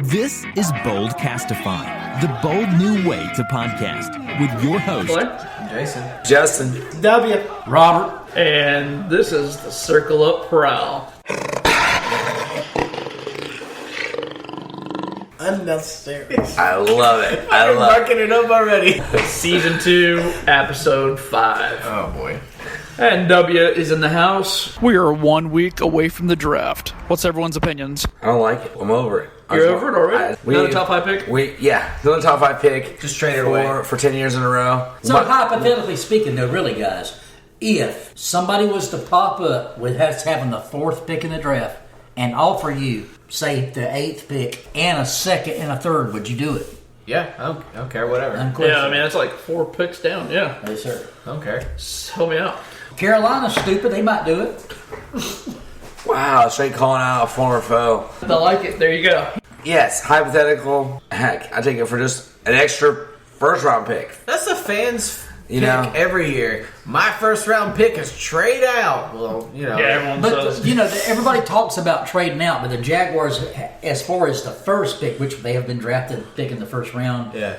This is Bold Castify, the bold new way to podcast with your host, Jason, Justin, W, Robert, and this is the Circle Up Prowl. unnecessary. I love it. I I'm love it. marking it up already. Season 2, Episode 5. Oh boy. And W is in the house. We are 1 week away from the draft. What's everyone's opinions? I don't like it. I'm over it. You're over it already? Another top 5 pick? Another top 5 pick. Just trade it away. For 10 years in a row. So hypothetically speaking, though, really, guys, if somebody was to pop up with us having the 4th pick in the draft and offer you, say, the 8th pick and a 2nd and a 3rd, would you do it? Yeah, I don't care, whatever. Yeah, I mean, it's like 4 picks down, yeah. Yes, sir. I don't care. Help me out. Carolina's stupid. They might do it. Wow, straight calling out a former foe. I like it. There you go. Yes, hypothetical. Heck, I take it for just an extra first round pick. That's the fans' You pick know? every year. My first round pick is trade out. Well, you know. Yeah, everyone But, says. everybody talks about trading out, but the Jaguars, as far as the first pick, which they have been drafted pick in the first round, Yeah.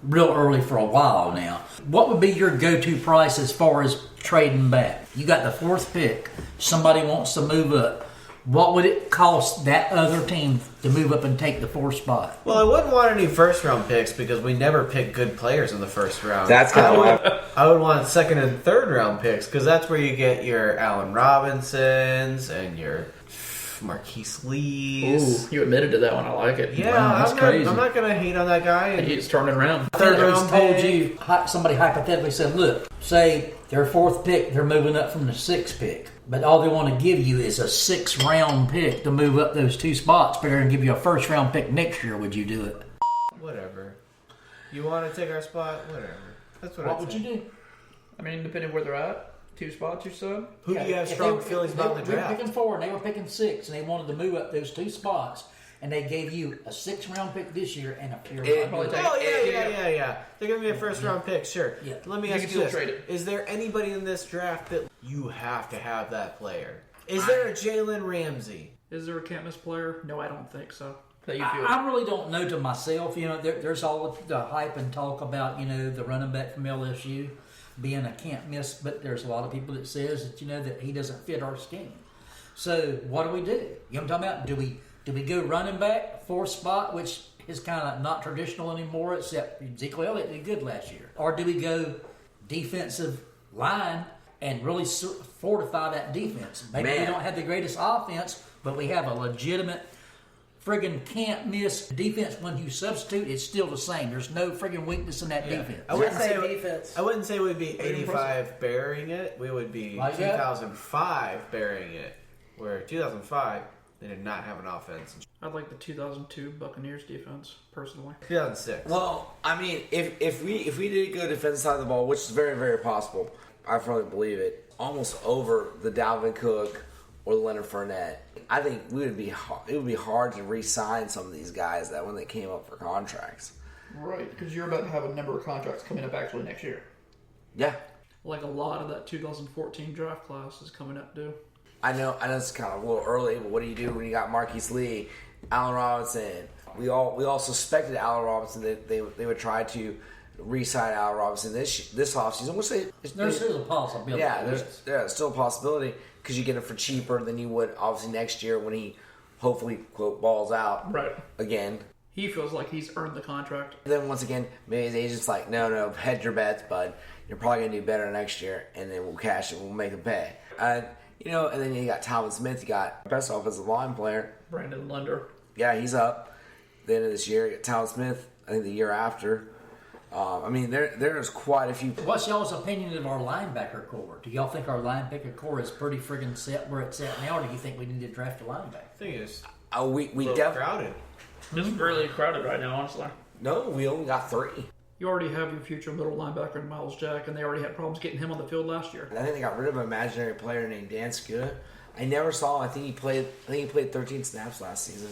real early for a while now. What would be your go-to price as far as trading back? You got the 4th pick. Somebody wants to move up. What would it cost that other team to move up and take the 4th spot? Well, I wouldn't want any first round picks because we never pick good players in the first round. That's kind of why. I would want 2nd and 3rd round picks because that's where you get your Allen Robinsons and your Marquise Lees. Ooh, you admitted to that one. I like it. Yeah, Wow, that's crazy. I'm not going to hate on that guy. He's turning around. Third I round told pick. you, somebody hypothetically said, look, say their 4th pick, they're moving up from the 6th pick. But all they want to give you is a 6th round pick to move up those 2 spots. But they're going to give you a 1st round pick next year. Would you do it? Whatever. You want to take our spot? Whatever. That's what What I'd would say. you do? I mean, depending where they're at. 2 spots, you said? Who do you have strong feelings about in the They were draft? picking 4 and they were picking 6, and they wanted to move up those 2 spots. And they gave you a 6th round pick this year and a 3rd round pick. Oh, yeah. They're going to be a first round pick, sure. Yeah. Let me You ask can you still trade this. it. Is there anybody in this draft that you have to have that player? Is there a Jalen Ramsey? Is there a can't miss player? No, I don't think so. That you feel. I really don't know to myself. There's all the hype and talk about, the running back from LSU being a can't miss, but there's a lot of people that says that, that he doesn't fit our scheme. So what do we do? You know what I'm talking about? Do we go running back, 4th spot, which is kind of not traditional anymore, except Ezekiel Elliott did good last year? Or do we go defensive line and really fortify that defense? Maybe we don't have the greatest offense, but we have a legitimate friggin' can't miss defense. When you substitute, it's still the same. There's no friggin' weakness in that defense. I wouldn't say we'd be 85 burying it. We would be Like that? 2005 burying it. Where 2005, they did not have an offense. I'd like the 2002 Buccaneers defense, personally. 2006. Well, I mean, if we did go defensive side of the ball, which is very, very possible, I firmly believe it, almost over the Dalvin Cook or the Leonard Fournette, I think it would be hard to re-sign some of these guys that when they came up for contracts. Right, because you're about to have a number of contracts coming up actually next year. Yeah. Like a lot of that 2014 draft class is coming up due. I know it's kind of a little early, but what do you do when you got Marquise Lee, Allen Robinson? We all suspected Allen Robinson that they would try to re-sign Allen Robinson this offseason. There's still a possibility. Yeah, there's still a possibility because you get it for cheaper than you would obviously next year when he hopefully quote balls out Right. again. He feels like he's earned the contract. Then once again, maybe his agent's like, no, hedge your bets, bud. You're probably gonna do better next year, and then we'll cash it. We'll make him pay. And then you got Talvin Smith. You got best offensive line player, Brandon Linder. Yeah, he's up. The end of this year, you got Talvin Smith. I think the year after. I mean, there's quite a few. What's y'all's opinion of our linebacker core? Do y'all think our linebacker core is pretty friggin' set where it's at now, or do you think we need to draft a linebacker? I think it's We definitely crowded. It's really crowded right now, honestly. No, we only got 3. You already have your future middle linebacker in Miles Jack, and they already had problems getting him on the field last year. I think they got rid of an imaginary player named Dan Skua. I never saw him. I think he played 13 snaps last season.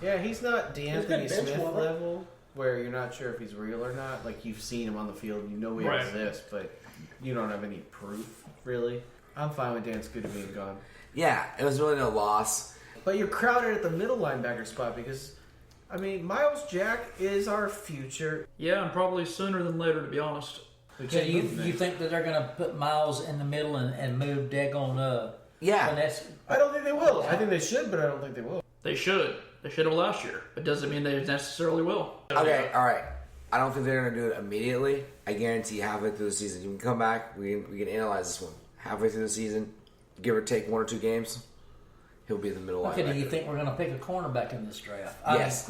Yeah, he's not DeAnthony He's been bench Smith warmer. level, where you're not sure if he's real or not. Like, you've seen him on the field, you know he Right. exists, but you don't have any proof, really. I'm fine with Dan Scooter being gone. Yeah, it was really no loss. But you're crowded at the middle linebacker spot because I mean, Miles Jack is our future. Yeah, and probably sooner than later, to be honest. So you think that they're going to put Miles in the middle and move Dagon? Yeah. I don't think they will. I think they should, but I don't think they will. They should. They should have last year. It doesn't mean they necessarily will. Okay, all right. I don't think they're going to do it immediately. I guarantee halfway through the season, you can come back. We can analyze this one. Halfway through the season, give or take 1 or 2 games, he'll be the middle linebacker. Okay, do you think we're going to pick a cornerback in this draft? Yes,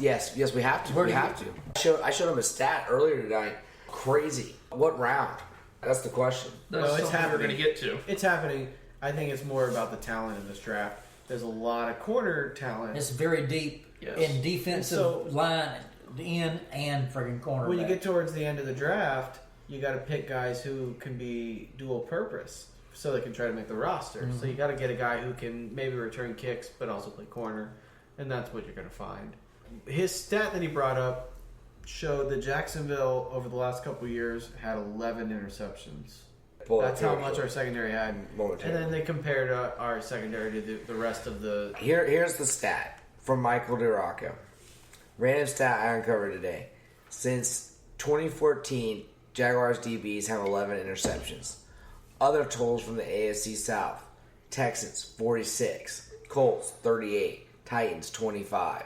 we have to. We have to. I showed him a stat earlier tonight. Crazy. What round? That's the question. That's it's something we're going to get to. It's happening. I think it's more about the talent in this draft. There's a lot of corner talent. It's very deep in defensive line, in and friggin' cornerback. When you get towards the end of the draft, you got to pick guys who can be dual purpose, so they can try to make the roster. Mm-hmm. So you got to get a guy who can maybe return kicks, but also play corner, and that's what you're going to find. His stat that he brought up showed that Jacksonville over the last couple of years had 11 interceptions. That's how much our secondary had. And then they compared our secondary to the rest of the... Here's the stat from Michael DeRocco. Random stat I uncovered today. Since 2014, Jaguars DBs have 11 interceptions. Other totals from the AFC South. Texans, 46. Colts, 38. Titans, 25.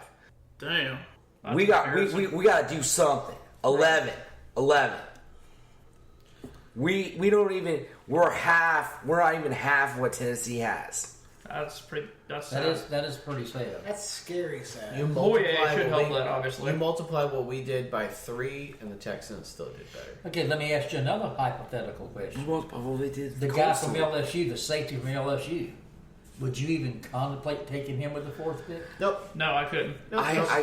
Damn. We got to do something. 11. We don't even we're not even half what Tennessee has. That's pretty. That's that is pretty sad. That's scary sad. You should help that, obviously. You multiply what we did by 3, and the Texans still did better. Okay, let me ask you another hypothetical question. The guy from LSU, the safety from LSU, would you even contemplate taking him with the 4th pick? Nope. No, I couldn't.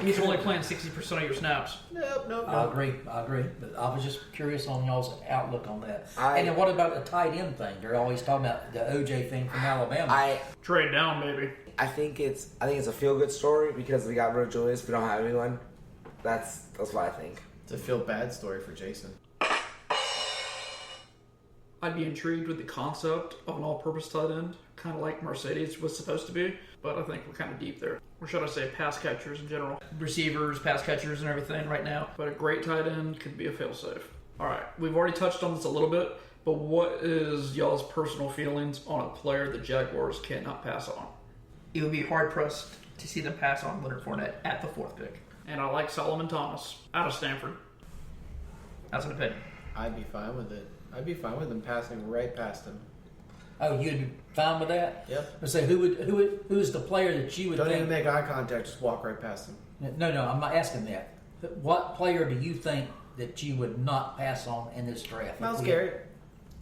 He's only playing 60% of your snaps. Nope. I agree. But I was just curious on y'all's outlook on that. And then what about the tight end thing? They're always talking about the OJ thing from Alabama. Trade down, maybe. I think it's a feel good story because we got rid of Julius. We don't have anyone. That's what I think. It's a feel bad story for Jason. I'd be intrigued with the concept of an all-purpose tight end, kind of like Mercedes was supposed to be, but I think we're kind of deep there. Or should I say pass catchers in general. Receivers, pass catchers, and everything right now. But a great tight end could be a fail-safe. All right, we've already touched on this a little bit, but what is y'all's personal feelings on a player the Jaguars cannot pass on? It would be hard-pressed to see them pass on Leonard Fournette at the 4th pick. And I like Solomon Thomas out of Stanford. That's an opinion. I'd be fine with it. I'd be fine with them passing right past him. Oh, you'd be fine with that? Yep. I say who's the player that you would Don't think? even make eye contact. Just walk right past him. No, I'm not asking that. What player do you think that you would not pass on in this draft? Miles Garrett.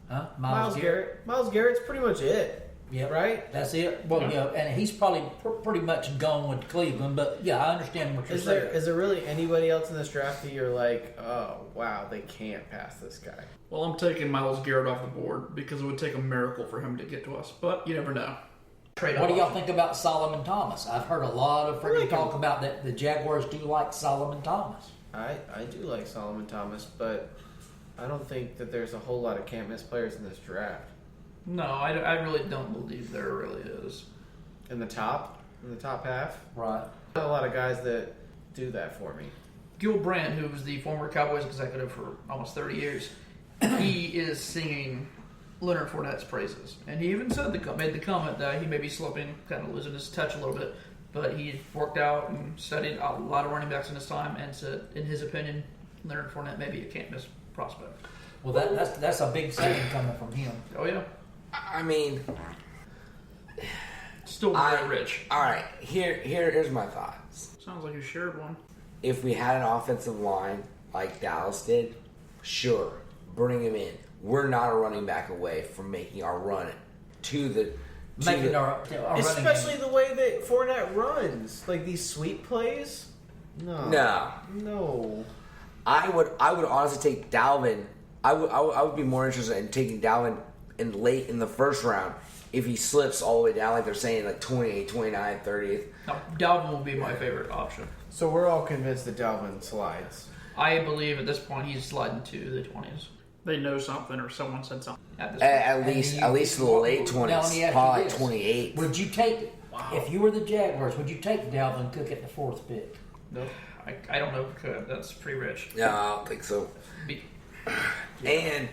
Huh? Miles Garrett. Miles Garrett's pretty much it. Yeah. Right? That's it. Well, yeah, and he's probably pretty much gone with Cleveland. But yeah, I understand what you're saying. Is there really anybody else in this draft that you're like, oh wow, they can't pass this guy? Well, I'm taking Miles Garrett off the board because it would take a miracle for him to get to us. But you never know. What do y'all think about Solomon Thomas? I've heard a lot of freaking talk about that. The Jaguars do like Solomon Thomas. I do like Solomon Thomas, but I don't think that there's a whole lot of can't miss players in this draft. No, I really don't believe there really is. In the top half? Right. Not a lot of guys that do that for me. Gil Brandt, who was the former Cowboys executive for almost 30 years, he is singing Leonard Fournette's praises. And he even made the comment that he may be slipping, kind of losing his touch a little bit. But he worked out and studied a lot of running backs in his time and said, in his opinion, Leonard Fournette may be a can't-miss prospect. Well, that's a big statement coming from him. Oh, yeah. I mean, still very rich. All right, here's my thoughts. Sounds like you shared one. If we had an offensive line like Dallas did, sure, bring him in. We're not a running back away from making our run Our especially the way that Fournette runs, like these sweep plays. No. I would honestly take Dalvin. I would be more interested in taking Dalvin late in the first round if he slips all the way down, like they're saying, like 28, 29, 30th. No, Dalvin will be my favorite option. So we're all convinced that Dalvin slides. I believe at this point he's sliding to the 20s. They know something or someone said something. At least to the late 20s, probably like 28. Would you take, if you were the Jaguars, would you take Dalvin Cook at the 4th pick? Nope. I don't know if it could. That's pretty rich. No, I don't think so. Be-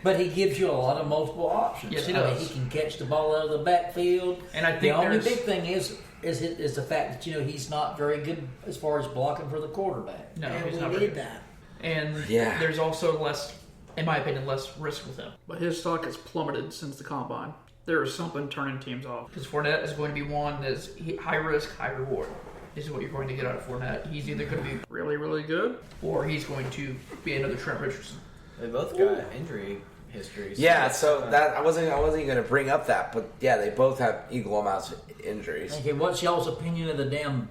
But he gives you a lot of multiple options. Yes, he I mean, does. he can catch the ball out of the backfield. And I think the only there's- big thing is the fact that he's not very good as far as blocking for the quarterback. No, and he's we not very need good. that. And Yeah. there's also less, in my opinion, less risk with him. But his stock has plummeted since the combine. There is something turning teams off. Because Fournette is going to be one that's high risk, high reward. This is what you're going to get out of Fournette. He's either going to be really, really good, or he's going to be another Trent Richardson. They both got injury histories. Yeah, so that I wasn't going to bring up that, but yeah, they both have equal amounts of injuries. Okay, what's y'all's opinion of the damn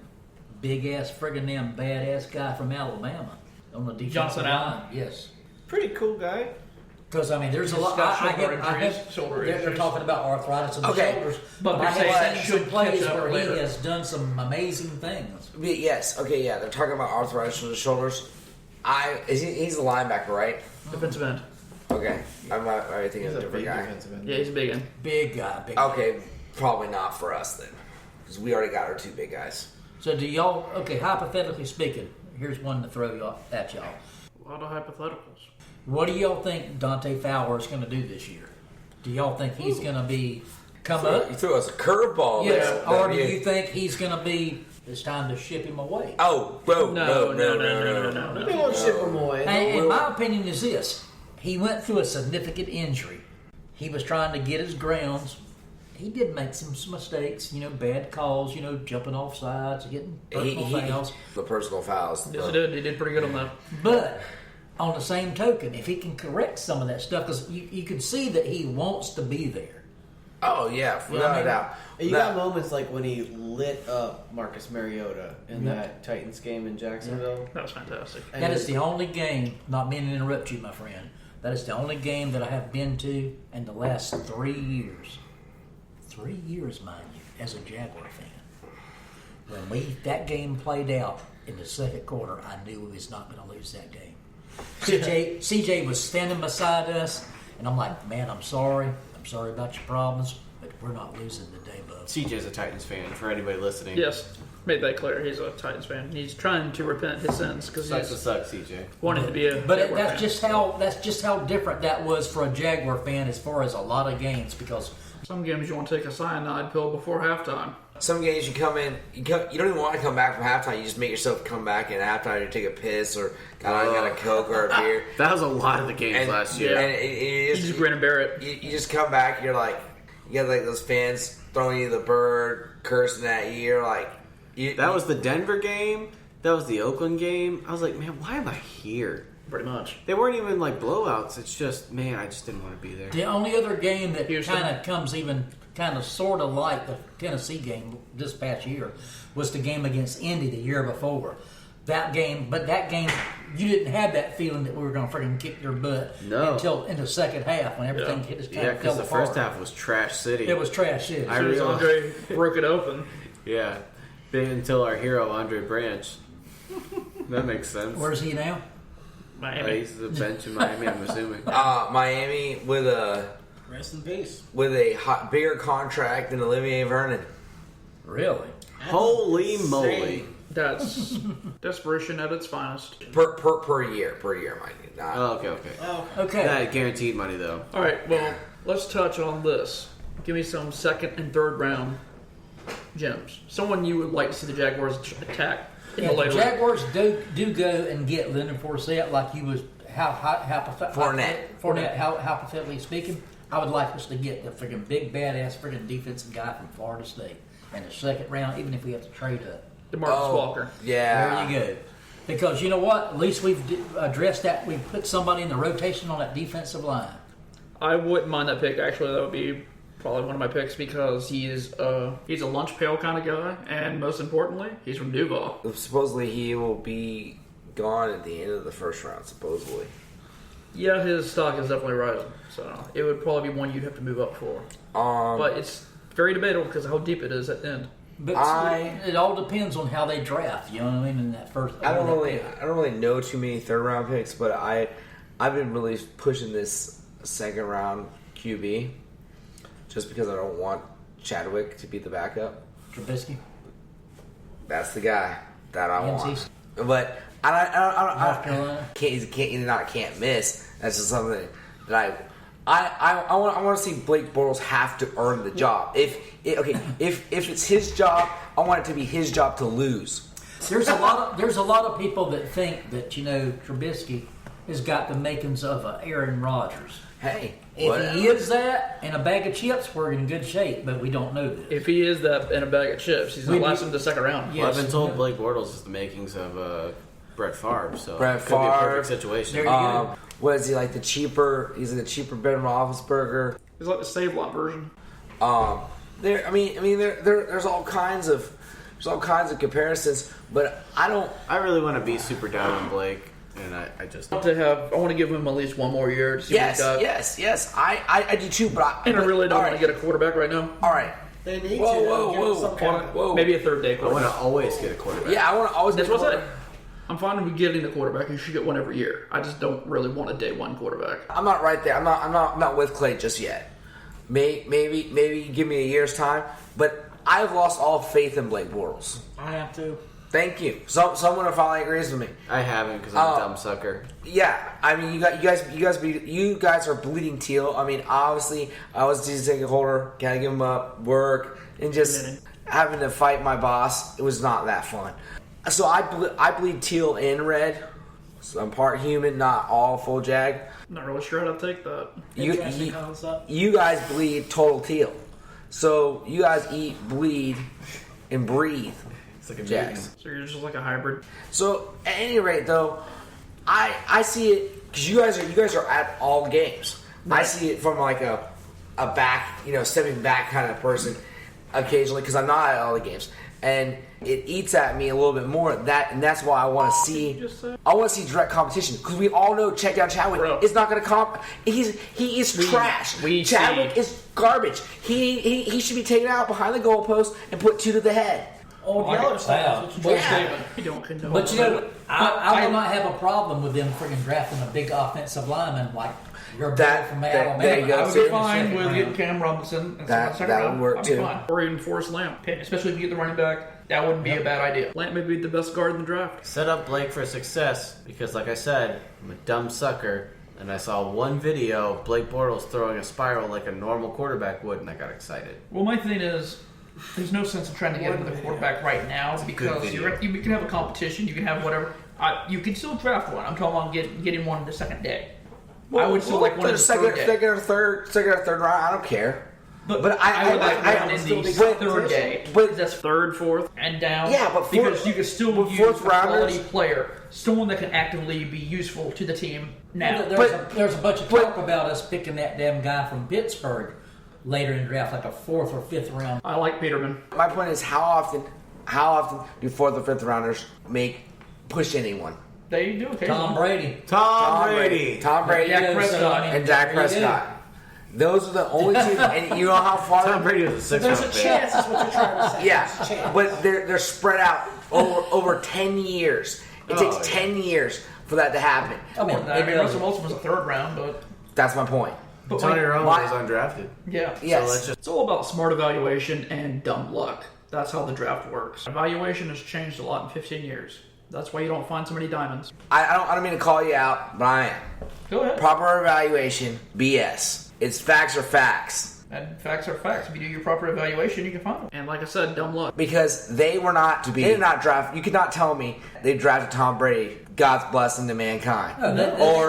big ass, friggin' damn badass guy from Alabama on the defensive Johnson line? Allen? Yes. Pretty cool guy. Because I mean, there's a lot. got I shoulder get. injuries, shoulder They're issues. talking about arthritis in the Okay, shoulders, but I they're saying have that seen should some plays catch up where later. he has done some amazing things. Yes, okay, yeah, they're talking about arthritis in the shoulders. He's a linebacker, right? Defensive end. Okay, I'm thinking He's of a a different big guy. defensive end. Yeah, he's a big end. Big guy, big. Guy. Okay, probably not for us then, because we already got our two big guys. So do y'all? Okay, hypothetically speaking, here's one to throw at y'all. A lot of hypotheticals. What do y'all think Dante Fowler is going to do this year? Do y'all think he's going to come up? You threw us a curveball Yes, there. or do you think he's going to be? It's time to ship him away. Oh, no. They won't ship him away. And my opinion is this: he went through a significant injury. He was trying to get his grounds. He did make some mistakes, bad calls, jumping off sides, getting personal fouls. The personal fouls. Yes, he did. He did pretty good on that. But on the same token, if he can correct some of that stuff, because you can see that he wants to be there. Oh, yeah, without a doubt. You got moments like when he lit up Marcus Mariota in that Titans game in Jacksonville. That was fantastic. And That is the only game, not meaning to interrupt you, my friend, that is the only game that I have been to in the last 3 years. 3 years, mind you, as a Jaguar fan. When that game played out in the second quarter, I knew we was not going to lose that game. CJ was standing beside us, and I'm like, man, I'm sorry about your problems, but we're not losing today, bub. CJ's a Titans fan, for anybody listening. Yes, made that clear. He's a Titans fan. He's trying to repent his sins because Sucks to he's suck, CJ. wanted to be a. But Jaguar that's fan. just how different that was for a Jaguar fan as far as a lot of games, because Some games you want to take a cyanide pill before halftime. Some games you come in, you don't even want to come back from halftime. You just make yourself come back in halftime. You take a piss or got a Coke or a beer. That was a lot of the games last year. Yeah. And You just grin and bear it. you just come back. You're like, you got like those fans throwing you the bird, cursing at you. You're like, That was the Denver game. That was the Oakland game. I was like, man, why am I here? Pretty much. They weren't even like blowouts. It's just, man, I just didn't want to be there. the only other game that Houston. kind of comes even kind of sort of like the Tennessee game this past year was the game against Indy the year before. That game, you didn't have that feeling that we were going to freaking kick your butt No. until in the second half when everything hit us kind Yeah, of fell because the apart. first half was trash city. It was trash shit. I As soon as realized- Andre broke it open. Yeah. Until our hero, Andre Branch. That makes sense. Where's he now? Miami. He's the bench in Miami, I'm assuming. Miami with a Rest in peace. bigger contract than Olivier Vernon. Really? Holy moly. That's desperation at its finest. Per year, mind you. Not, Oh, okay. Oh, Okay. That guaranteed money, though. All right, well, let's touch on this. Give me some second and third round gems. Someone you would like to see the Jaguars attack in the If the later. Jaguars do go and get Leonard Fournette like you was Fournette, how hypothetically speaking, I would like us to get the freaking big badass freaking defensive guy from Florida State in the second round, even if we have to trade up. DeMarcus Walker. Yeah. There you go. Because you know what? At least we've addressed that. We've put somebody in the rotation on that defensive line. I wouldn't mind that pick. Actually, that would be probably one of my picks because he's a lunch pail kind of guy, and most importantly, he's from Duval. Supposedly he will be gone at the end of the first round. Supposedly. Yeah, his stock is definitely rising, so it would probably be one you'd have to move up for. But it's very debatable because of how deep it is at the end. But it all depends on how they draft. You know what I mean? In that first, I don't really know too many third round picks, but I've been really pushing this second round QB just because I don't want Chadwick to be the backup. Trubisky. That's the guy that I want. But I North Carolina. can't miss. That's just something that I want to see Blake Bortles have to earn the job. If it's his job, I want it to be his job to lose. There's a lot of people that think that Trubisky has got the makings of Aaron Rodgers. Hey, If he is that and a bag of chips, we're in good shape, but we don't know this. If he is that in a bag of chips, he's going to last him to the second round. Well, I've been told Blake Bortles is the makings of Brett Favre, so Brett it could be a Favre. perfect situation. There you go. What is he like? He's like the cheaper Ben Roethlisberger. He's like the Save Lot version. There's all kinds of comparisons, but I really want to be super down on Blake, and I want to give him at least one more year to see what he's got. Yes. I do too, but I really don't want to get a quarterback right now. All right. They need Whoa. Maybe a third day I want quarterback. to always get a quarterback. Yeah, I want to always. That's what I said. I'm fine with getting the quarterback. You should get one every year. I just don't really want a day one quarterback. I'm not right there. I'm not with Clay just yet. Maybe give me a year's time, but I've lost all faith in Blake Bortles. I have to. Thank you. Someone finally agrees with me. I haven't because I'm a dumb sucker. Yeah, I mean, you guys are bleeding teal. I mean, obviously, I was a season ticket holder. Gotta give him up, work, and just having to fight my boss. It was not that fun. So I bleed teal and red. So I'm part human, not all full Jag. Not really sure how to take that. You guys bleed total teal. So you guys eat, bleed, and breathe. It's like a Jags. So you're just like a hybrid. So at any rate, though, I see it because you guys are at all games. Right. I see it from like a back, stepping back kind of person occasionally because I'm not at all the games, and it eats at me a little bit more. And that's why I want to see direct competition because we all know check down Chadwick is not going to comp. He is trash. Chadwick is garbage. He should be taken out behind the goalpost and put 2 to the head. Oh, the other stuff. You don't condone. But I will not have a problem with them freaking drafting a big offensive lineman like your boy from Alabama. There you go. I would be fine with getting Cam Robinson. And That would work I'd too. be fine. Or even Forrest Lamp, especially if you get the running back. That wouldn't be a bad idea. Lamp may be the best guard in the draft. Set up Blake for success because, like I said, I'm a dumb sucker, and I saw one video of Blake Bortles throwing a spiral like a normal quarterback would, and I got excited. Well, my thing is, there's no sense in trying to get another quarterback right now because you can have a competition, you can have whatever. You can still draft one. I'm talking about getting one the second day. I would still like one in the third day. Second or third round. I don't care. But I would like one in the third day. But that's third, fourth, and down. Yeah, but because you can still use fourth a quality rounders, player, someone that can actively be useful to the team now. There's a bunch of talk about us picking that damn guy from Pittsburgh later in the draft, like a 4th or 5th round. I like Peterman. My point is, how often do 4th or 5th rounders push anyone? They do occasionally. Tom Brady. Tom Brady. Dak Prescott. And Dak Prescott. Those are the only two. And you know how far Tom Brady was a 6th round pick. Chance is what you're trying to say. Yeah, but they're spread out over 10 years. It takes 10 years for that to happen. I mean, Russell Wilson was a 3rd round, but That's my point. Tony Romo was undrafted. Yeah. Yes. It's all about smart evaluation and dumb luck. That's how the draft works. Evaluation has changed a lot in 15 years. That's why you don't find so many diamonds. I don't mean to call you out, but I am. Go ahead. Proper evaluation, BS. It's facts are facts. And facts are facts. If you do your proper evaluation, you can find them. And like I said, dumb luck. Because they did not draft. You could not tell me they drafted Tom Brady, God's blessing to mankind. No,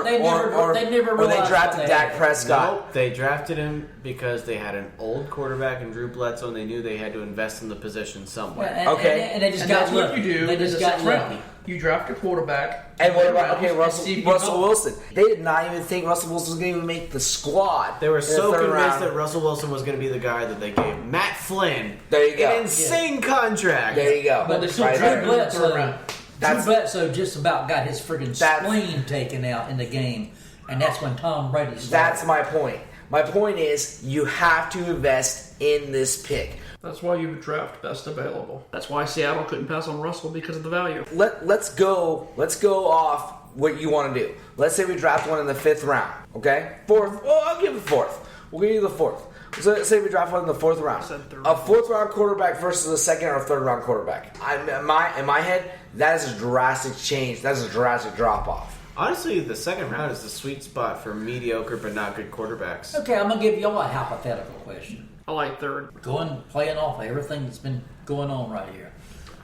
they They drafted Dak Prescott. Nope, they drafted him because they had an old quarterback in Drew Bledsoe, and they knew they had to invest in the position somewhere. And they just And got that's what lucky. you do. They just got lucky. You draft a quarterback. And what about and see if you Russell can- Wilson? They did not even think Russell Wilson was going to even make the squad. They were in the so third convinced round. that Russell Wilson was going to be the guy that they gave Matt Flynn There you go. an insane contract. There you go. But they still Right drafted there. him in the third round. Drew Bledsoe just about got his friggin' spleen taken out in the game, and that's when Tom Brady started. That's my point. My point is you have to invest in this pick. That's why you draft best available. That's why Seattle couldn't pass on Russell because of the value. Let's go off what you want to do. Let's say we draft one in the 5th round. Okay? 4th. Well, I'll give it 4th. We'll give you the 4th. So say we draft one in the 4th round. Said third. A 4th round quarterback versus a 2nd or 3rd round quarterback. In my head, that is a drastic change. That's a drastic drop off. Honestly, the 2nd round is the sweet spot for mediocre but not good quarterbacks. Okay, I'm gonna give y'all a hypothetical question. I like third. Playing off everything that's been going on right here.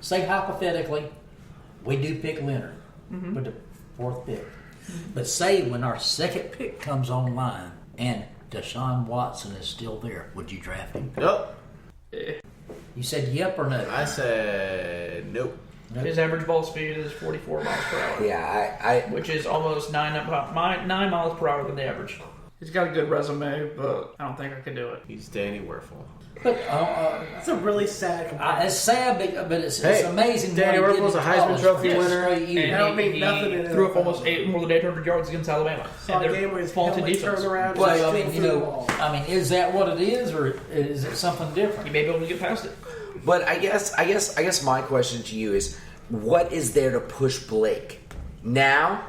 Say hypothetically, we do pick Leonard with the 4th pick. But say when our 2nd pick comes online and Deshaun Watson is still there, would you draft him? Nope. You said yep or no? I said nope. His average ball speed is 44 miles per hour. Yeah, which is almost 9 miles per hour than the average. He's got a good resume, but I don't think I could do it. He's Danny Werfel. But That's a really sad comparison. it's sad, but it's Hey, amazing. Danny what he Werfel's did a in Heisman college Trophy for winner. straight years. I don't mean nothing in threw up NFL. almost more than 800 yards against Alabama. Saw a And game where they're his faulty helmet defense. turned around. Well, and I mean, threw the ball. is that what it is, or is it something different? You may be able to get past it. But I guess my question to you is, what is there to push Blake now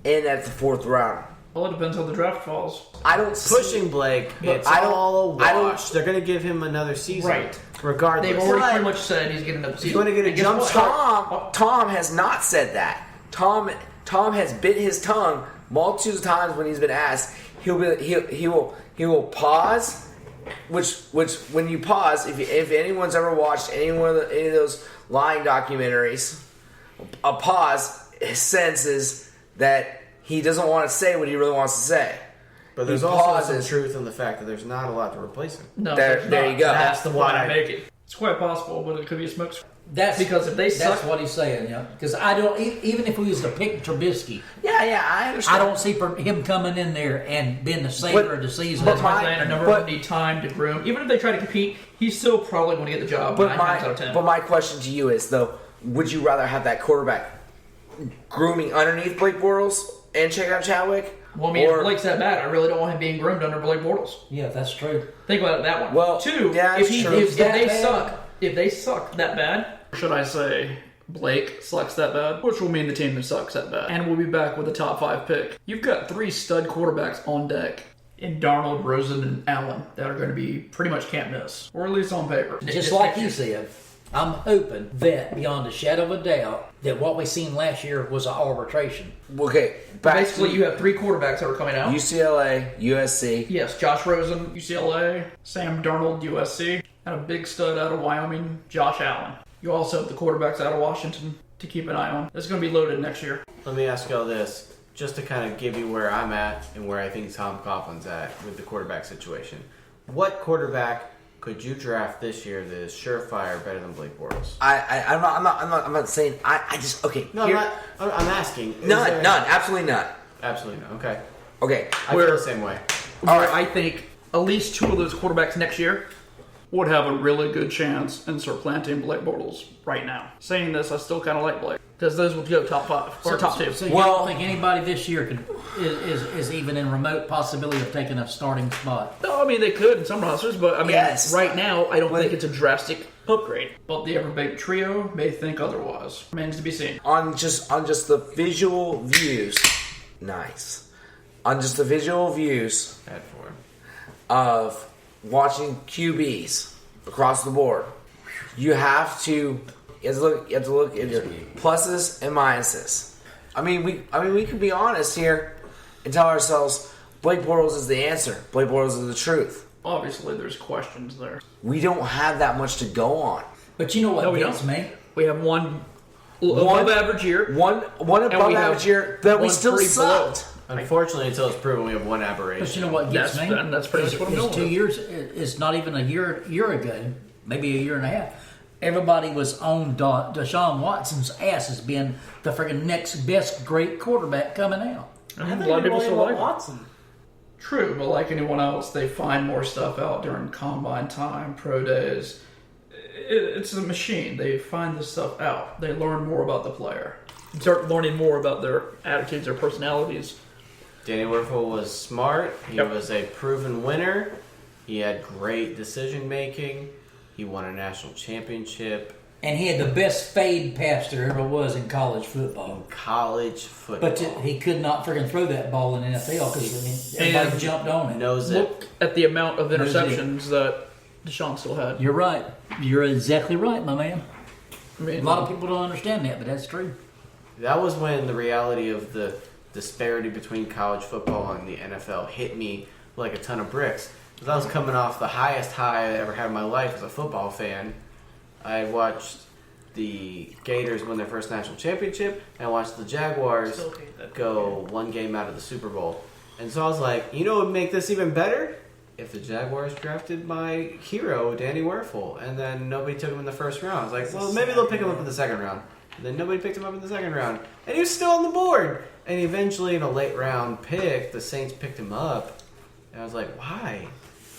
and at the 4th round? Well, it depends how the draft falls. I don't Pushing Blake, it's I don't- all a I don't- wash. They're going to give him another season. Right. Regardless. They've already But- pretty much said he's getting another season. going to get a And guess jump what? start. Tom has not said that. Tom has bit his tongue multitudes of times when he's been asked. He will pause, which when you pause, if anyone's ever watched any of those lying documentaries, a pause senses that he doesn't want to say what he really wants to say. But there's He also pauses. some truth in the fact that there's not a lot to replace him. No, There there's not. you go. That's the point Why? I'm making. It's quite possible, but it could be a smoke. That's Because if they that's suck- what he's saying. Yeah, because I don't even if we was to pick Trubisky, Yeah, I understand. I don't see him coming in there and being the savior But- of the season. That's but my my- saying. A number but- of them need time to groom. Even if they try to compete, he's still probably going to get the job 9 times out of 10. But my question to you is though, would you rather have that quarterback grooming underneath Blake Bortles and check out Chadwick? Well, I mean, Or- if Blake's that bad, I really don't want him being groomed under Blake Bortles. Yeah, that's true. Think about it that one. Well, 2, yeah, if, it's true. if That they bad? suck, if they suck that bad, should I say Blake sucks that bad, which will mean the team that sucks that bad, and we'll be back with a top 5 pick. You've got 3 stud quarterbacks on deck in Darnold, Rosen, and Allen that are going to be pretty much can't miss, or at least on paper. Just like you said, I'm hoping that beyond a shadow of a doubt that what we seen last year was an arbitration. Okay, back Basically, to you have 3 quarterbacks that are coming out. UCLA, USC. Yes, Josh Rosen, UCLA, Sam Darnold, USC, and a big stud out of Wyoming, Josh Allen. You also have the quarterbacks out of Washington to keep an eye on. It's going to be loaded next year. Let me ask y'all this, just to kind of give you where I'm at and where I think Tom Coughlin's at with the quarterback situation. What quarterback could you draft this year that is surefire better than Blake Bortles? I'm not saying. I just okay. No, here- I'm asking. Is none, there- none, absolutely none. Absolutely not. Okay. Okay, I feel the same way. Where I think at least 2 of those quarterbacks next year would have a really good chance in supplanting Blake Bortles right now. Saying this, I still kind of like Blake because those will go top 5 or top 2. So you Well- don't think anybody this year is even in remote possibility of taking a starting spot? No, I mean they could in some rosters, but I mean Yes. right now I don't think it's a drastic upgrade. But the Everbake trio may think otherwise. Remains to be seen. on just the visual views, nice. On just the visual views Bad for him. of watching QBs across the board, you have to look at your pluses and minuses. I mean we can be honest here and tell ourselves Blake Bortles is the answer. Blake Bortles is the truth. Obviously, there's questions there. We don't have that much to go on. But you know what No, we gets don't. me? We have one above average year. One above we have average year that we one still pretty below. sucked. Unfortunately, until it's proven we have one aberration. But you know what gets That's- me? and that's pretty much what I'm Is going 2 with. years. It's not even a year ago, maybe a year and a half. Everybody was on Deshaun Watson's ass as being the freaking next best great quarterback coming out. A I think lot of people really still want like him. Watson. True, but like anyone else, they find more stuff out during combine time, pro days. It's a machine. They find this stuff out. They learn more about the player. Start learning more about their attitudes, their personalities. Danny Werfel was smart. He Yep. was a proven winner. He had great decision making. He won a national championship. And he had the best fade pass there ever was in college football. College football. But he could not freaking throw that ball in the NFL because everybody And jumped on it. Knows it. Look at the amount of interceptions that Deshaun still had. You're right. You're exactly right, my man. I mean, A lot of people don't understand that, but that's true. That was when the reality of the disparity between college football and the NFL hit me like a ton of bricks. Because I was coming off the highest high I ever had in my life as a football fan. I watched the Gators win their first national championship, and I watched the Jaguars go one game out of the Super Bowl. And so I was like, you know what would make this even better? If the Jaguars drafted my hero, Danny Werfel, and then nobody took him in the first round. I was like, well, maybe they'll pick him up in the second round. And then nobody picked him up in the second round. And he was still on the board. And eventually, in a late round pick, the Saints picked him up. And I was like, why?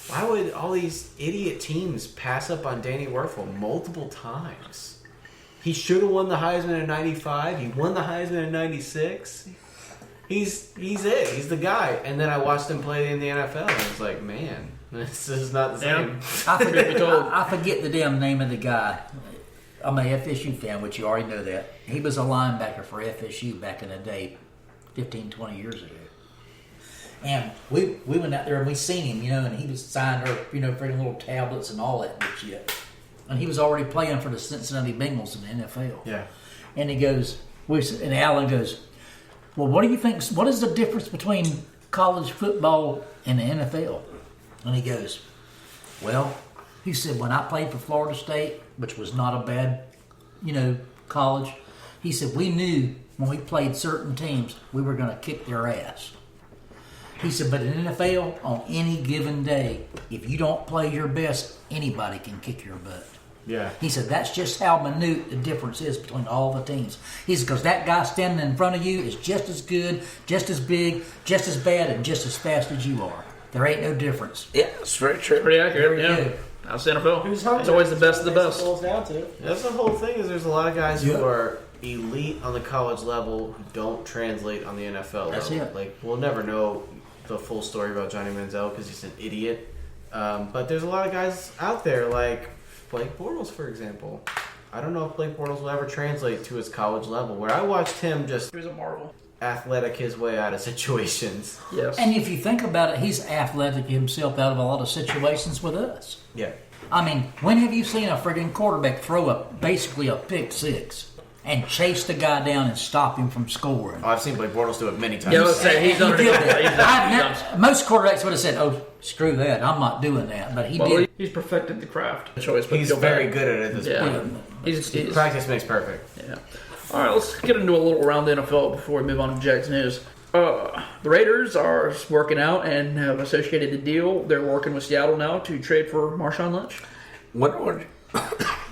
Why would all these idiot teams pass up on Danny Werfel multiple times? He should have won the Heisman in 95. He won the Heisman in 96. He's it. He's the guy. And then I watched him play in the NFL, and I was like, man, this is not the same. I forget the damn name of the guy. I'm a FSU fan, which you already know that. He was a linebacker for FSU back in the day, 15, 20 years ago. And we went out there and we seen him, and he was signed her, freaking little tablets and all that shit. And he was already playing for the Cincinnati Bengals in the NFL. Yeah. And he goes, and Alan goes, well, what do you think? What is the difference between college football and the NFL? And he goes, well, he said, when I played for Florida State, which was not a bad, college, he said, we knew when we played certain teams, we were going to kick their ass. He said, but in NFL, on any given day, if you don't play your best, anybody can kick your butt. Yeah. He said, that's just how minute the difference is between all the teams. He said, because that guy standing in front of you is just as good, just as big, just as bad, and just as fast as you are. There ain't no difference. Yeah, it's very true. pretty accurate, Very yeah. good. That's the NFL. Who's hungry? It's always the best of the That's best. what it boils down to. That's the whole thing. Is there's a lot of guys Yeah. who are elite on the college level who don't translate on the NFL That's level. it. Like, we'll never know the full story about Johnny Manziel because he's an idiot. But there's a lot of guys out there like Blake Bortles, for example. I don't know if Blake Bortles will ever translate to his college level. Where I watched him just He was a marvel. athletic his way out of situations. Yes. And if you think about it, he's athletic himself out of a lot of situations with us. Yeah. I mean, when have you seen a friggin' quarterback throw basically a pick six and chase the guy down and stop him from scoring? Oh, I've seen Blake Bortles do it many times. Yeah, let's say he's He under did that. Most quarterbacks would have said, "Oh, screw that! I'm not doing that." But he did. He's perfected the craft. Choice, but He's feel very bad. good at it at this Yeah. point. He's Practice makes perfect. yeah. All right, let's get into a little around the NFL before we move on to Jags news. The Raiders are working out and have associated the deal. They're working with Seattle now to trade for Marshawn Lynch.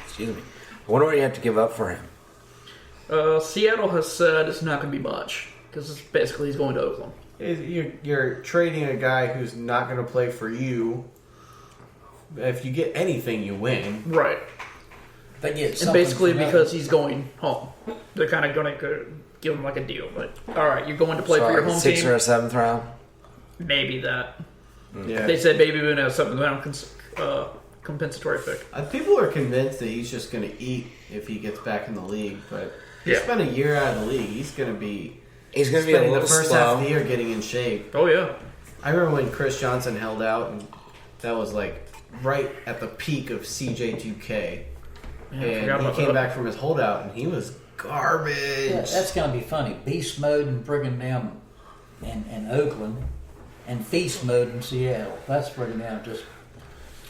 Excuse me. I wonder what you have to give up for him. Seattle has said it's not going to be much because basically he's going to Oakland. You're trading a guy who's not going to play for you. If you get anything, you win. Right. They get And something basically for nothing. because he's going home. They're kind of going to give him like a deal. But all right, you're going to play for your home Sixth team. or a seventh round. Maybe that. Yeah. They said maybe we're going to have something around compensatory pick. People are convinced that he's just going to eat if he gets back in the league, but he's Yeah. spent a year out of the league. He's going to be He's going to be a spending little the first slow. half of the year getting in shape. Oh yeah. I remember when Chris Johnson held out, and that was like right at the peak of CJ2K. Yeah, I And forgot he about came that. back from his holdout, and he was garbage. Yeah, that's going to be funny. Beast mode in friggin' damn in Oakland, and feast mode in Seattle. That's friggin' damn just.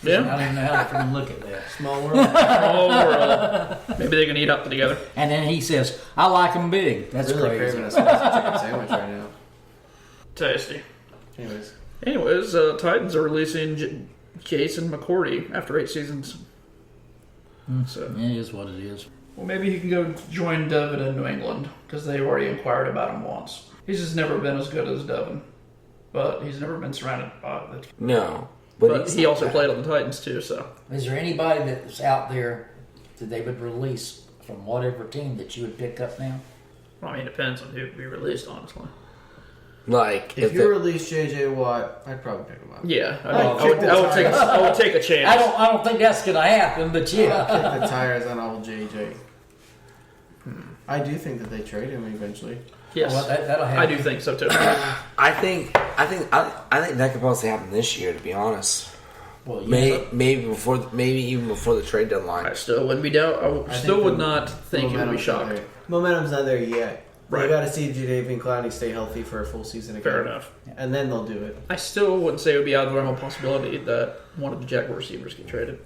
I Yeah. don't even know how to friggin' look at that. Small world. Oh, maybe they can eat up together. And then he says, "I like them big." That's really crazy. craving a spicy chicken sandwich right now. Tasty. Anyways. Titans are releasing Jason McCourty after 8 seasons. So, It is what it is. well, maybe he can go join Devin in New England because they've already inquired about him once. He's just never been as good as Devin, but he's never been surrounded by it. No. But he's he not also bad. played on the Titans too. So, Is there anybody that's out there that they would release from whatever team that you would pick up now? I mean, it depends on who we released, honestly. Like If you release J.J. Watt, I'd probably pick him up. Yeah, I would take a chance. I don't think that's gonna happen, but yeah. I'll kick the tires on old J.J. I do think that they trade him eventually. Yes, Well, that'll happen. I do think so too. I think that could possibly happen this year. To be honest, Well, yeah. maybe even before the trade deadline. I still wouldn't be doubt. I still would not think you would be shocked. Momentum's not there yet. Right. You got to see Jadeveon Clowney stay healthy for a full season again. Fair enough. And then they'll do it. I still wouldn't say it would be out of the realm of possibility that one of the Jaguar receivers get traded.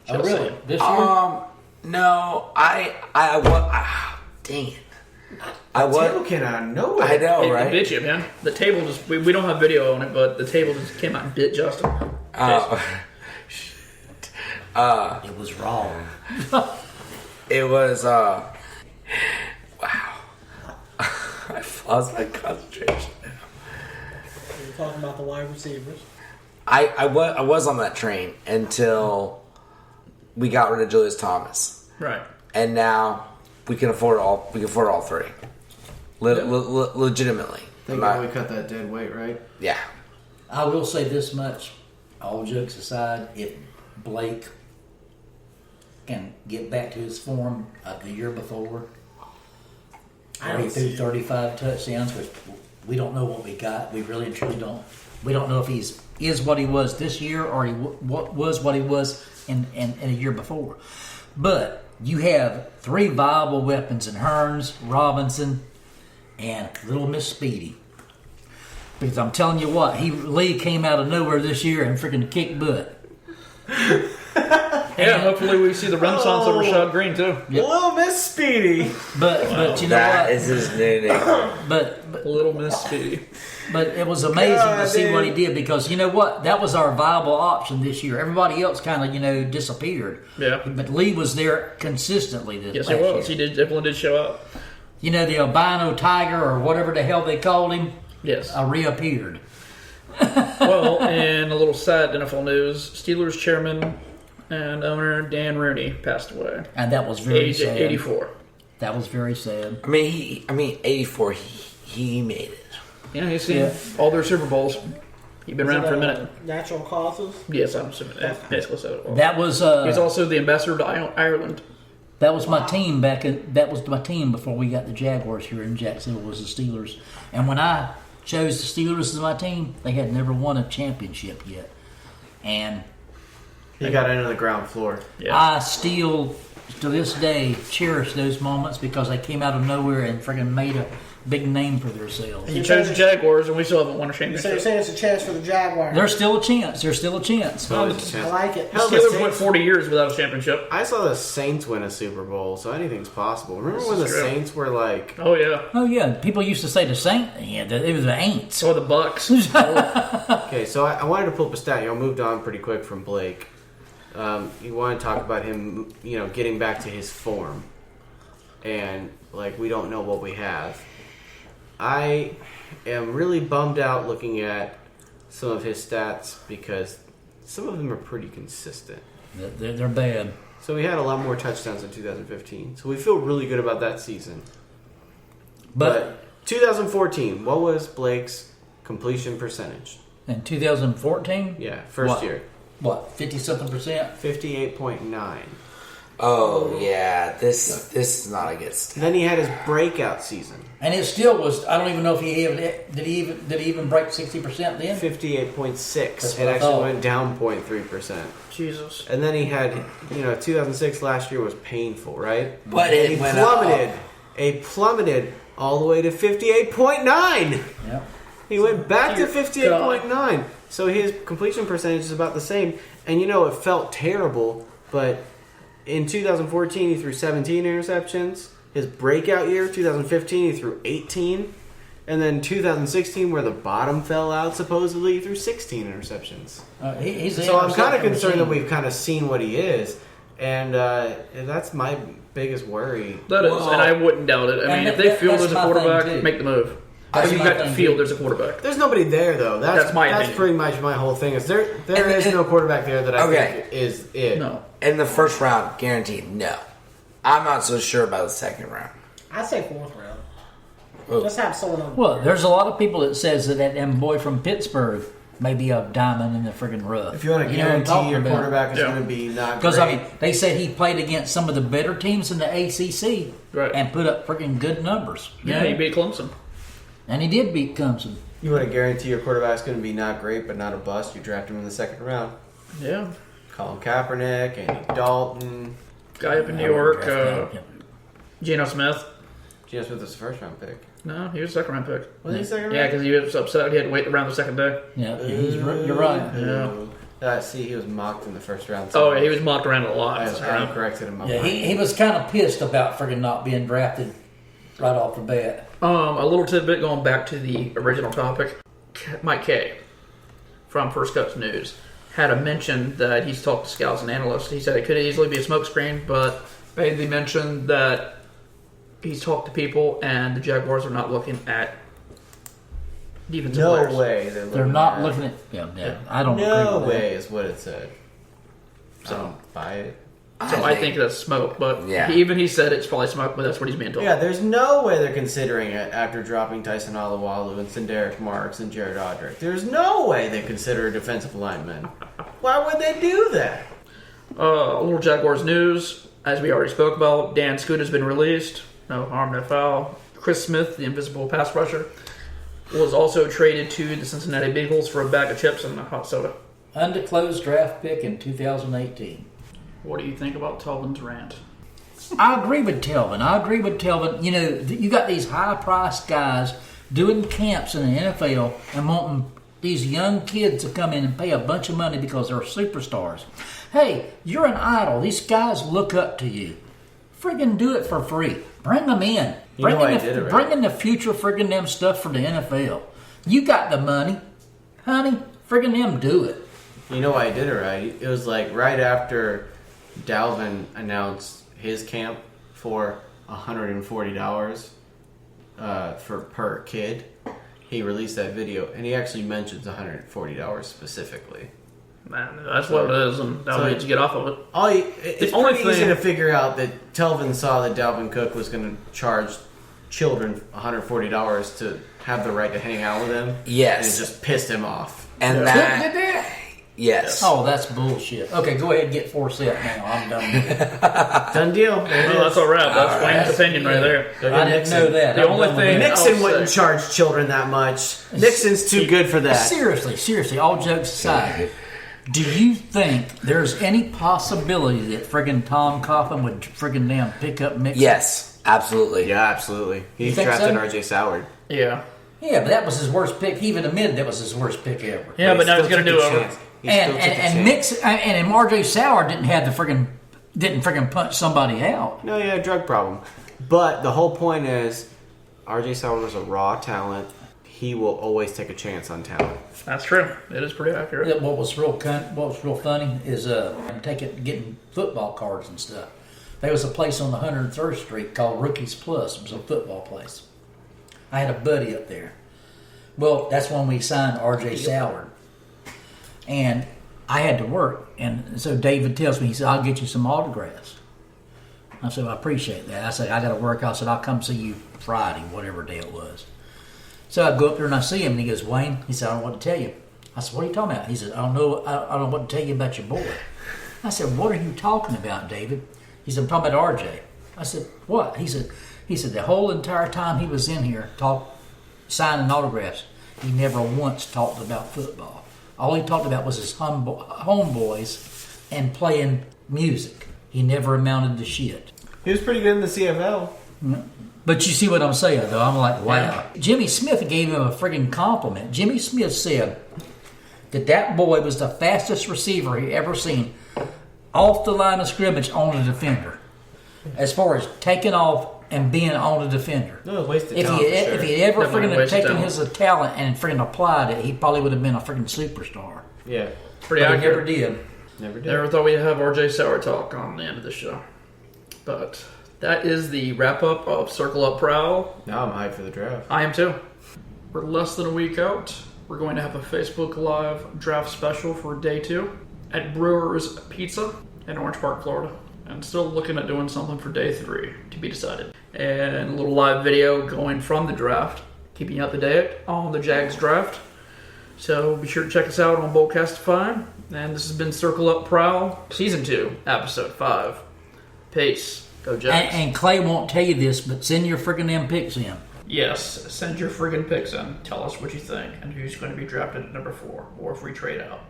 Oh, really? This year? No, dang it. Table came out of nowhere. I know, It right? bit you, man. The table just, we don't have video on it, but the table just came out and bit Justin. It was wrong. It was, wow. I lost my concentration. We're talking about the wide receivers. I was on that train until we got rid of Julius Thomas. Right. And now we can afford all three. Legitimately. Thank God we cut that dead weight, right? Yeah. I will say this much, all jokes aside, if Blake can get back to his form of the year before, where he threw 35 touchdowns, which we don't know what we got. We really and truly don't. We don't know if he's what he was this year or was what he was in a year before. But you have three viable weapons in Hearns, Robinson, and Little Miss Speedy. Because I'm telling you what, Lee came out of nowhere this year and freaking kicked butt. Yeah, hopefully we see the renaissance of Rashad Green too. Yep. Little Miss Speedy. But you know That what? is his new name. But Little Miss Speedy. But it was amazing to see what he did because you know what? That was our viable option this year. Everybody else kind of, disappeared. Yeah. But Lee was there consistently this Yes, past he was. year. He definitely did show up. You know, the albino tiger or whatever the hell they called him Yes. reappeared. Well, in a little sad NFL news, Steelers chairman and owner Dan Rooney passed away. And that was very Age sad. 84. That was very sad. I mean, 84. He made it. Yeah, he's seen all their Super Bowls. He's been around for a minute. Natural causes? Yes, I'm assuming that's basically so. It was. That was He's also the ambassador to Ireland. that was my team that was my team before we got the Jaguars here in Jacksonville was the Steelers. And when I chose the Steelers as my team, they had never won a championship yet. And He got into the ground floor. Yeah. I still, to this day, cherish those moments because they came out of nowhere and freaking made a big name for themselves. He chose the Jaguars, and we still haven't won a So you're championship. saying it's a chance for the Jaguars? There's still a chance. There's still a chance. Always a chance. I like it. Hell, the Steelers went Saints- 40 years without a championship. I saw the Saints win a Super Bowl, so anything's possible. Remember when the is true. Saints were like... Oh, yeah. Oh yeah, people used to say the Saint. Yeah, it was the Aints. So the Bucks. Okay, so I wanted to pull up a stat. Y'all moved on pretty quick from Blake. You want to talk about him, getting back to his form. And, we don't know what we have. I am really bummed out looking at some of his stats because some of them are pretty consistent. They're bad. So we had a lot more touchdowns in 2015. So we feel really good about that season. But 2014, what was Blake's completion percentage? in 2014, Yeah, first What? year. what 50-something%? 58.9. Oh yeah, this is not a good stat. Then he had his breakout season. And it still was. I don't even know if he even break 60% then. 58.6. That's It what I actually thought. went down 0.3%. Jesus. And then he had, 2006 last year was painful, right? But And it he went plummeted all the way to 58.9. Yep. He went back to Dear 58.9. So his completion percentage is about the same. And it felt terrible, but in 2014 he threw 17 interceptions. His breakout year, 2015, he threw 18. And then 2016, where the bottom fell out, supposedly, he threw 16 interceptions. He's the So I'm kind of interceptor concerned that machine. we've kind of seen what he is. And that's my biggest worry. That is, Well, and I wouldn't doubt it. I and mean, if they feel that's there's a my thing, quarterback, too. make the move. That's If you've my got to thing, feel too. there's a quarterback. There's nobody there, though. That's my That's opinion. pretty much my whole thing. Is there And- is no quarterback there that I Okay. think is it. No. In the first round, guaranteed, no. I'm not so sure about the second round. I'd say fourth round. Just have someone on. Well, there's a lot of people that says that boy from Pittsburgh may be a diamond in the friggin' rough. If you want to guarantee your quarterback is going to be not great. Because, I mean, they said he played against some of the better teams in the ACC and put up friggin' good numbers. Yeah, he beat Clemson. And he did beat Clemson. You want to guarantee your quarterback's going to be not great, but not a bust. You draft him in the second round. Yeah. Colin Kaepernick, Andy Dalton. Guy up in New York, Geno Smith. Geno Smith was the first round pick. No, he was a second round pick. Was he second round? Yeah, because he was upset he had to wait around the second day. Yeah, you're right. Yeah. See, he was mocked in the first round. Oh, yeah, he was mocked around a lot. I corrected him. Yeah, he was kind of pissed about friggin' not being drafted right off the bat. A little tidbit going back to the original topic. Mike Kay from First Cuts News had a mention that he's talked to scouts and analysts. He said it could easily be a smokescreen, but made the mention that he's talked to people and the Jaguars are not looking at defensive players. No way. They're not looking at... Yeah, I don't agree No with way that. is what it said. So, I don't buy it. So I think that's smoke, but he said it's probably smoke, but that's what he's being told. Yeah, there's no way they're considering it after dropping Tyson Alualu and Sinderic Marks and Jared Odrick. There's no way they consider a defensive lineman. Why would they do that? A little Jaguars news, as we already spoke about, Dan Scoot has been released. No harm, no foul. Chris Smith, the invisible pass rusher, was also traded to the Cincinnati Bengals for a bag of chips and a hot soda. Undisclosed draft pick in 2018. What do you think about Telvin's rant? I agree with Telvin. You know, you got these high-priced guys doing camps in the NFL and wanting these young kids to come in and pay a bunch of money because they're superstars. Hey, you're an idol. These guys look up to you. Friggin' do it for free. Bring them in. Bring in the future friggin' them stuff for the NFL. You got the money. Honey, friggin' them do it. You know why I did it right? It was like right after Dalvin announced his camp for $140 for per kid. He released that video, and he actually mentions $140 specifically. Man, that's what it is, and now we need to get off of it. It's pretty easy to figure out that Telvin saw that Dalvin Cook was going to charge children $140 to have the right to hang out with him. Yes. And it just pissed him off. And that... Yes. Oh, that's bullshit. Okay, go ahead and get Forsett now. I'm done with it. Done deal. Well, that's all right. That's Wayne's opinion right there. I didn't know that. The only thing Nixon wouldn't charge children that much. Nixon's too good for that. Seriously, all jokes aside, do you think there's any possibility that friggin' Tom Coughlin would friggin' damn pick up Mixon? Yes, absolutely. Yeah, absolutely. He think drafted so? R.J. Soward. Yeah. Yeah, but that was his worst pick. He even admitted that was his worst pick ever. Yeah, but now he's going to do it. And Mixon and R.J. Soward didn't friggin' punch somebody out. No, he had a drug problem. But the whole point is, R.J. Soward was a raw talent. He will always take a chance on talent. That's true. It is pretty accurate. What was real funny is getting football cards and stuff. There was a place on the 103rd Street called Rookies Plus. It was a football place. I had a buddy up there. Well, that's when we signed R.J. Soward. And I had to work. And so David tells me, he said, I'll get you some autographs. I said, I appreciate that. I said, I got to work. I said, I'll come see you Friday, whatever day it was. So I go up there and I see him. And he goes, Wayne, he said, I don't know what to tell you. I said, what are you talking about? He said, I don't know what to tell you about your boy. I said, what are you talking about, David? He said, I'm talking about RJ. I said, what? He said, the whole entire time he was in here signing autographs, he never once talked about football. All he talked about was his homeboys and playing music. He never amounted to shit. He was pretty good in the CFL. But you see what I'm saying, though? I'm like, wow. Jimmy Smith gave him a friggin' compliment. Jimmy Smith said that boy was the fastest receiver he ever seen off the line of scrimmage on a defender. As far as taking off and being on a defender. No, wasted if talent, if he ever Definitely friggin' taken talent. his talent and friggin' applied it, he probably would have been a friggin' superstar. Yeah. Pretty But he accurate. never did. Never did. Never thought we'd have R.J. Soward talk on the end of the show. But that is the wrap-up of Circle Up Prowl. Now I'm hyped for the draft. I am too. We're less than a week out. We're going to have a Facebook Live draft special for day 2 at Brewers Pizza in Orange Park, Florida. and still looking at doing something for day 3 to be decided. And a little live video going from the draft, keeping you up to date on the Jags draft. So be sure to check us out on Boldcastify. And this has been Circle Up Prowl, Season 2, Episode 5. Peace. Go Jags. And Clay won't tell you this, but send your friggin' them picks in. Yes, send your friggin' picks in. Tell us what you think and who's going to be drafted at number 4, or if we trade out.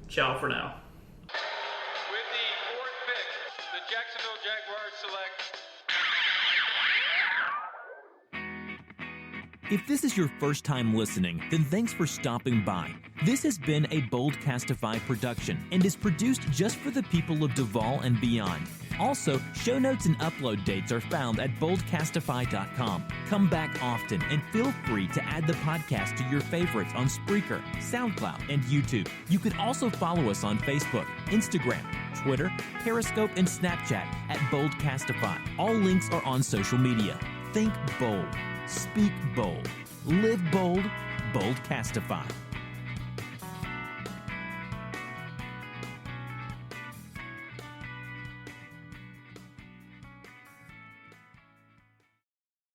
Ciao for now. With the 4th pick, the Jacksonville Jaguars select. If this is your first time listening, then thanks for stopping by. This has been a Boldcastify production and is produced just for the people of Duval and beyond. Also, show notes and upload dates are found at boldcastify.com. Come back often and feel free to add the podcast to your favorites on Spreaker, SoundCloud, and YouTube. You can also follow us on Facebook, Instagram, Twitter, Periscope, and Snapchat at Boldcastify. All links are on social media. Think bold. Speak bold. Live bold. Boldcastify.